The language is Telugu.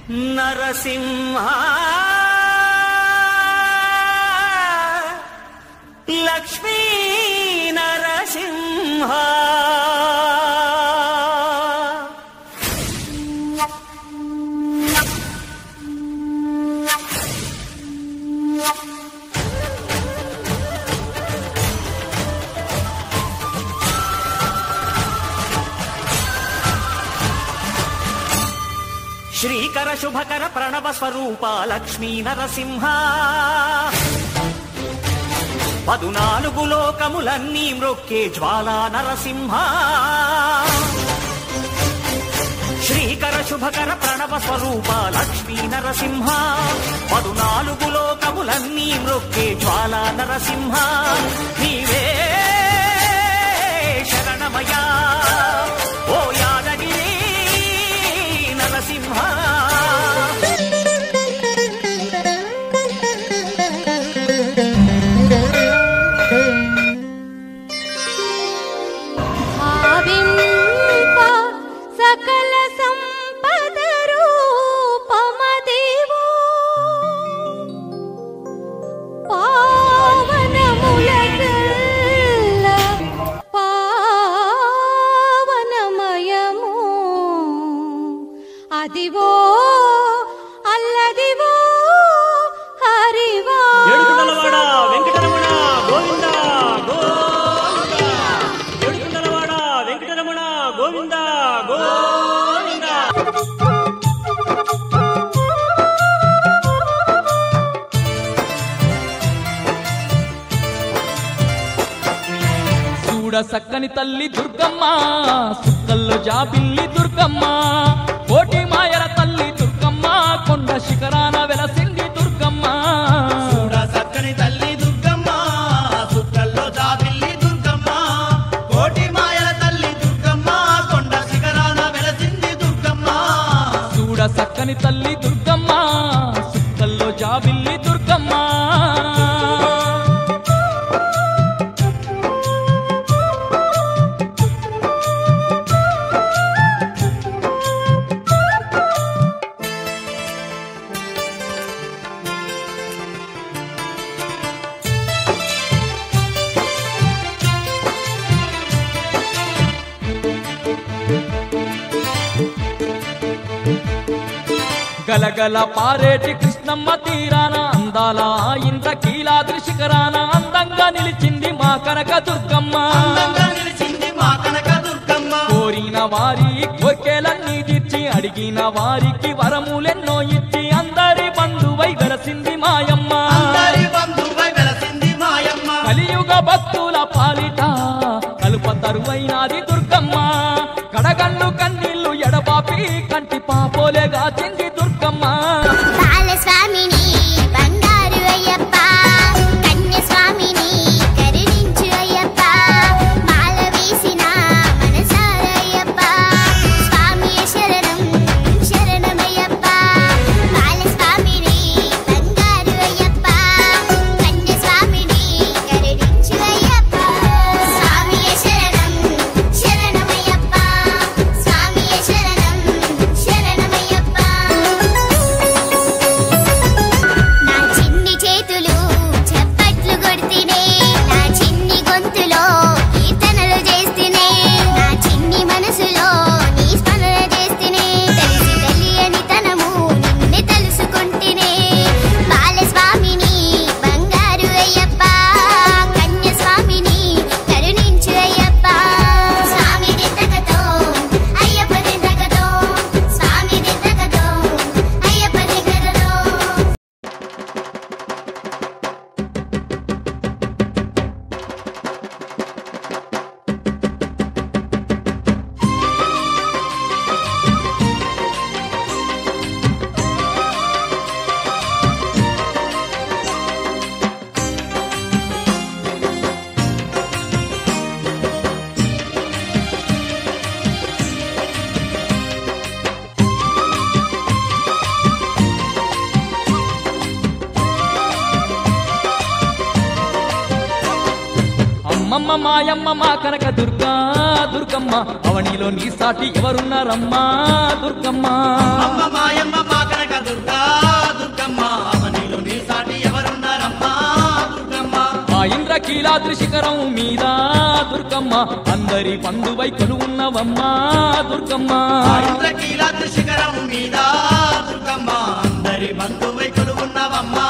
నరసింహ లక్ష్మీ నరసింహ శ్రీకర శుభకర ప్రణవ స్వరూప లక్ష్మీ నరసింహ 14 లోకములన్నీ మ్రొక్కే జ్వాలా నరసింహ శ్రీకర శుభకర ప్రణవ స్వరూప లక్ష్మీ నరసింహ 14 లోకములన్నీ మ్రొక్కే జ్వాలా నరసింహ నీవే శరణమయ్యా ఓ యాదగిరి నరసింహ సకల సంపద రూపమదేవో పావనములగల్ల పావనమయము అదివో అల్లదివో హరివా ఏడుకొండలవాడ వెంకటరమణ గోవింద గోవింద ఏడుకొండలవాడ వెంకటరమణ గోవింద గోవింద చూడ సక్కని తల్లి దుర్గమ్మ సుక్కల్లో జాబిల్లి దుర్గమ్మ కోటి మాయల తల్లి దుర్గమ్మ కొండ శిఖరాన వెలసింది దుర్గమ్మ చూడ సక్కని తల్లి దుర్గమ్మ సుక్కల్లో జాబిల్లి దుర్గమ్మ కోటి మాయల తల్లి దుర్గమ్మ కొండ శిఖరాన వెలసింది దుర్గమ్మ చూడ సక్కని తల్లి దుర్గమ్మ సుక్కల్లో జాబిల్లి దుర్గమ్మ గలగల పారేటి కృష్ణమ్మ తీరాన అందాల ఇంద్రకీలాద్రి శిఖరాన అందంగా నిలిచింది మా కనక దుర్గమ్మ అందంగా నిలిచింది మా కనక దుర్గమ్మ కోరిన వారి కోర్కెలన్నీ తీర్చి అడిగిన వారికి వరములెన్నో ఇచ్చి అందరి బంధువై వెలసింది మాయమ్మ అందరి బంధువై వెలసింది మాయమ్మ కలియుగ భక్తుల పాలిట కలుప తరువైనాది దుర్గమ్మ కడగళ్ళు కన్నీళ్లు ఎడబాపి కంటి పాపోలే గాచింది దుర్గమ్మ బాలస్వామిని బంగారు అయ్యప్ప కన్యస్వామిని కరుణించు అయ్యప్ప మాల వేసిన మనసార అయ్యప్ప స్వామి శరణం శరణమయ్యప్ప బాలస్వామిని బంగారు అయ్యప్ప కన్యస్వామిని కరుణించు అయ్యప్ప స్వామి శరణం శరణమయ్యప్ప స్వామి శరణం శరణమయ్యప్ప నా చిన్ని చేతులు చప్పట్లు కొడితేనే నా చిన్ని గొంతులో కీర్తనలు చేస్తేనే నా చిన్ని మనసులో నీ స్మరణ చేస్తేనే తెలిసి తెలియని తనము నిన్నే తెలుసుకుంటేనే బాలస్వామిని బంగారు అయ్యప్ప కన్యస్వామిని కరుణించు అయ్యప్ప స్వామి దిద్దకతో అయ్యప్ప దిద్దకతో స్వామి దిద్దకతో అయ్యప్ప దిద్దకతో అమ్మమ్మ మాయమ్మ మా కనక దుర్గా దుర్గమ్మ అవనిలో నీ సాటి ఎవరున్నారమ్మా దుర్గమ్మ అమ్మ మాయమ్మ మా కనక ఇంద్రకీలాద్రి శిఖరం మీద దుర్గమ్మ అందరి బంధువై కొలువున్నవమ్మా దుర్గమ్మ ఇంద్రకీలాద్రి శిఖరం మీద దుర్గమ్మ అందరి బంధువై కొలువున్నవమ్మా